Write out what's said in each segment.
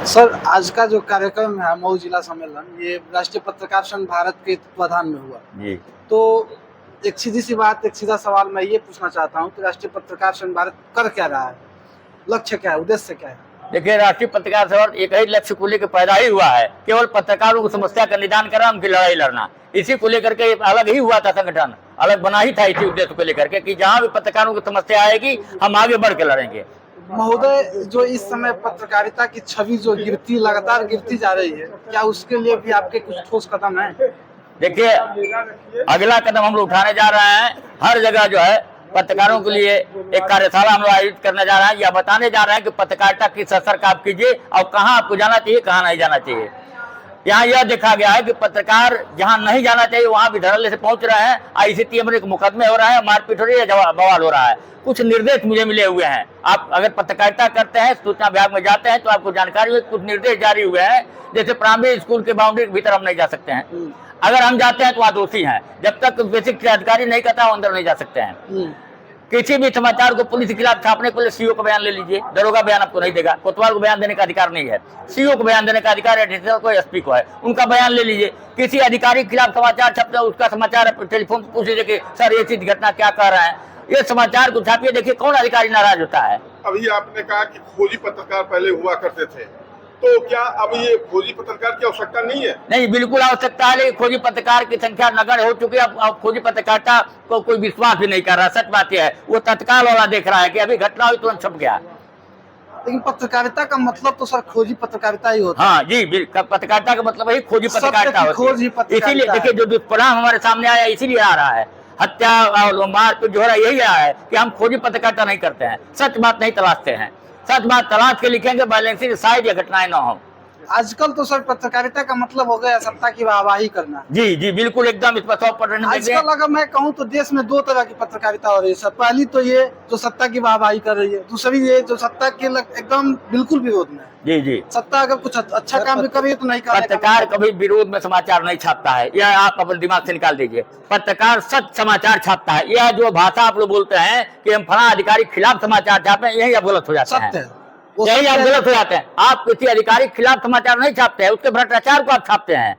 Sir, आज का जो कार्यक्रम है मऊ जिला सम्मेलन, ये राष्ट्रीय पत्रकार संघ भारत के तत्वाधान में हुआ जी। तो एक सीधी सी बात, एक सीधा सवाल मैं ये पूछना चाहता हूँ कि राष्ट्रीय पत्रकार संघ भारत कर क्या रहा है, लक्ष्य क्या है, उद्देश्य क्या है? देखिए, राष्ट्रीय पत्रकार संघ एक ही लक्ष्य को लेकर पैदा ही हुआ है, केवल पत्रकारों की समस्या का निदान करना, उनकी लड़ाई लड़ना। इसी को लेकर के अलग ही हुआ था, संगठन अलग बना ही था इसी उद्देश्य को लेकर के कि जहाँ भी पत्रकारों की समस्या आएगी हम आगे बढ़ के लड़ेंगे। महोदय, जो इस समय पत्रकारिता की छवि जो लगातार गिरती जा रही है, क्या उसके लिए भी आपके कुछ ठोस कदम है? देखिए, अगला कदम हम लोग उठाने जा रहे हैं। हर जगह जो है पत्रकारों के लिए एक कार्यशाला हम लोग आयोजित करने जा रहे हैं, या बताने जा रहे हैं कि पत्रकारिता किस स्तर का आप कीजिए और कहाँ आपको जाना चाहिए, कहाँ नहीं जाना चाहिए। यहाँ यह देखा गया है कि पत्रकार जहाँ नहीं जाना चाहिए वहाँ भी धड़ल्ले से पहुंच रहे हैं, ICT में मुकदमे हो रहे हैं, मारपीट हो रही है, बवाल हो रहा है। कुछ निर्देश मुझे मिले हुए हैं, आप अगर पत्रकारिता करते हैं, सूचना विभाग में जाते हैं तो आपको जानकारी में कुछ निर्देश जारी हुए हैं। जैसे प्राइमरी स्कूल के बाउंड्री के भीतर हम नहीं जा सकते हैं, अगर हम जाते हैं तो वहाँ दोषी हैं। जब तक बेसिक अधिकारी नहीं करता वो अंदर नहीं जा सकते हैं। किसी भी समाचार को पुलिस के खिलाफ छापने के लिए CO का बयान ले लीजिए, दरोगा बयान आपको नहीं देगा, कोतवाल को बयान देने का अधिकार नहीं है। CO को बयान देने का अधिकार एडिटर को, SP को है, उनका बयान ले लीजिए। किसी अधिकारी के खिलाफ समाचार छपता है, उसका समाचार टेलीफोन पर पूछ लीजिए कि सर ये चीज घटना क्या कह रहे हैं, ये समाचार को छापिए, देखिए कौन अधिकारी नाराज होता है। अभी आपने कहा कि खोजी पत्रकार पहले हुआ करते थे, तो क्या अब ये खोजी पत्रकार की आवश्यकता नहीं है? नहीं, बिल्कुल आवश्यकता है, लेकिन खोजी पत्रकार की संख्या नगण्य हो चुकी है। अब खोजी पत्रकारिता को कोई विश्वास भी नहीं कर रहा। सच बात यह है, वो तत्काल वाला देख रहा है कि अभी घटना हुई तुरंत छप गया। लेकिन पत्रकारिता का मतलब तो सर खोजी पत्रकारिता ही होता है। हाँ जी, पत्रकारिता का मतलब ही खोजी पत्रकारिता होती है। इसीलिए देखिए, जो दुष्परिणाम हमारे सामने आया इसीलिए आ रहा है, हत्या और मारपीट जो हो रहा है, यही आया है कि हम खोजी पत्रकारिता नहीं करते हैं, सच बात नहीं तलाशते हैं। सच बात तलाश के लिखेंगे, बैलेंसिंग शायद ये घटनाएं न हो। आजकल तो सर पत्रकारिता का मतलब हो गया सत्ता की वाहवाही करना। जी जी, बिल्कुल एकदम इस पर 100% आजकल अगर मैं कहूँ तो देश में दो तरह की पत्रकारिता हो रही है सर। पहली तो ये जो सत्ता की वाहवाही कर रही है, दूसरी ये जो सत्ता के एकदम बिल्कुल विरोध में। जी जी, सत्ता अगर कुछ अच्छा काम भी कर रही है तो नहीं कर। पत्रकार कभी विरोध में समाचार नहीं छापता है, यह आप अपने दिमाग से निकाल दीजिए। पत्रकार सच समाचार छापता है। यह जो भाषा आप लोग बोलते हैं कि हम फला अधिकारी के खिलाफ समाचार छापे, यही आप गलत हो जाते हैं। यही आप गलत हो जाते हैं। आप किसी अधिकारी के खिलाफ समाचार नहीं छापते हैं, उसके भ्रष्टाचार को आप छापते हैं।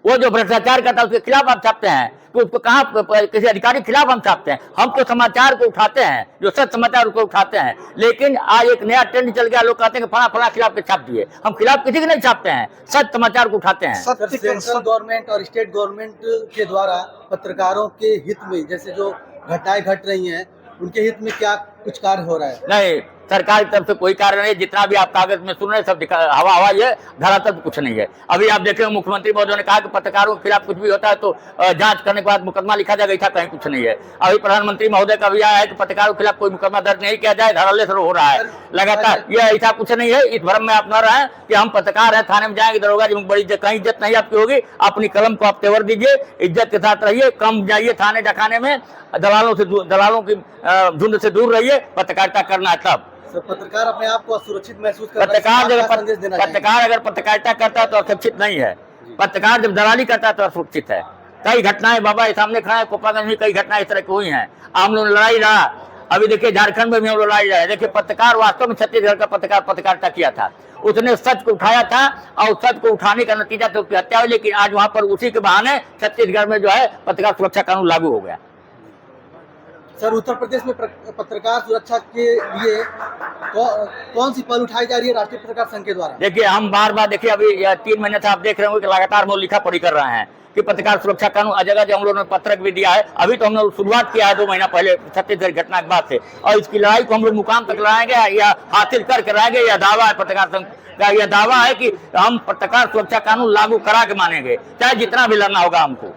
वो जो भ्रष्टाचार करता है उसके खिलाफ आप छापते हैं, तो उसको कहाँ किसी अधिकारी के खिलाफ हम छापते हैं। हम तो समाचार को उठाते हैं, जो सच समाचार को उठाते हैं। लेकिन आज एक नया ट्रेंड चल गया, लोग कहते हैं कि फला फला खिलाफ के छाप दिए। हम खिलाफ किसी के नहीं छापते हैं, सच समाचार को उठाते हैं। सेंट्रल गवर्नमेंट और स्टेट गवर्नमेंट के द्वारा पत्रकारों के हित में जैसे जो घटनाएं घट रही हैं, उनके हित में क्या कुछ कार्य हो रहा है? नहीं, सरकार की तरफ से कोई कार्य नहीं। जितना भी आप कागज में सुन रहे हैं सब हवा ये, धरातल कुछ नहीं है। अभी आप देखें, मुख्यमंत्री महोदय ने कहा कि पत्रकारों के खिलाफ कुछ भी होता है तो जांच करने के बाद मुकदमा लिखा जाएगा, ऐसा कहीं कुछ नहीं है। अभी प्रधानमंत्री महोदय का भी आया है कि पत्रकारों के खिलाफ कोई मुकदमा दर्ज नहीं किया जाए, धड़ल्ले से हो रहा है लगातार। ये ऐसा कुछ नहीं है। इस भ्रम में आप न रहें कि हम पत्रकार हैं, थाने में जाएंगे, दरोगा जी बड़ी कहीं इज्जत नहीं आपकी होगी। अपनी कलम को आप तेवर दीजिए, इज्जत के साथ रहिए, कम जाइए थाने डकाने में, दलालों की झुंड से दूर रहिए। पत्रकारिता करना है तब पत्रकार अपने आप को असुरक्षित महसूस कर पत्रकार अगर पत्रकारिता करता है तो असुरक्षित नहीं है। पत्रकार जब दलाली करता है तो असुरक्षित है। कई घटनाएं बाबा सामने खड़ा है, कोपागंज में कई घटनाएं इस तरह की हुई हैं। हम लोग लड़ाई रहा, अभी देखिए झारखंड में भी हम लोग लड़ाई रहे। देखिए, पत्रकार वास्तव में छत्तीसगढ़ का पत्रकार पत्रकारिता किया था, उसने सच को उठाया था और सच को उठाने का नतीजा तो उसकी हत्या हुई। लेकिन आज वहां पर उसी के बहाने छत्तीसगढ़ में जो है पत्रकार सुरक्षा कानून लागू हो गया। सर, उत्तर प्रदेश में पत्रकार सुरक्षा के लिए कौन सी पहल उठाई जा रही है राष्ट्रीय पत्रकार संघ के द्वारा? देखिए, हम बार देखिए, अभी 3 महीने से आप देख रहे होंगे कि लगातार हम लोग लिखा पढ़ी कर रहे हैं कि पत्रकार सुरक्षा कानून जगह जगह हम लोगों ने पत्रक भी दिया है। अभी तो हम लोग शुरुआत किया है 2 महीना पहले छत्तीसगढ़ घटना के बाद से, और इसकी लड़ाई को हम लोग मुकाम तक लाएंगे या हासिल करके रहेंगे। यह दावा है पत्रकार संघ का, यह दावा है कि हम पत्रकार सुरक्षा कानून लागू करा के मानेंगे, चाहे जितना भी लड़ना होगा हमको।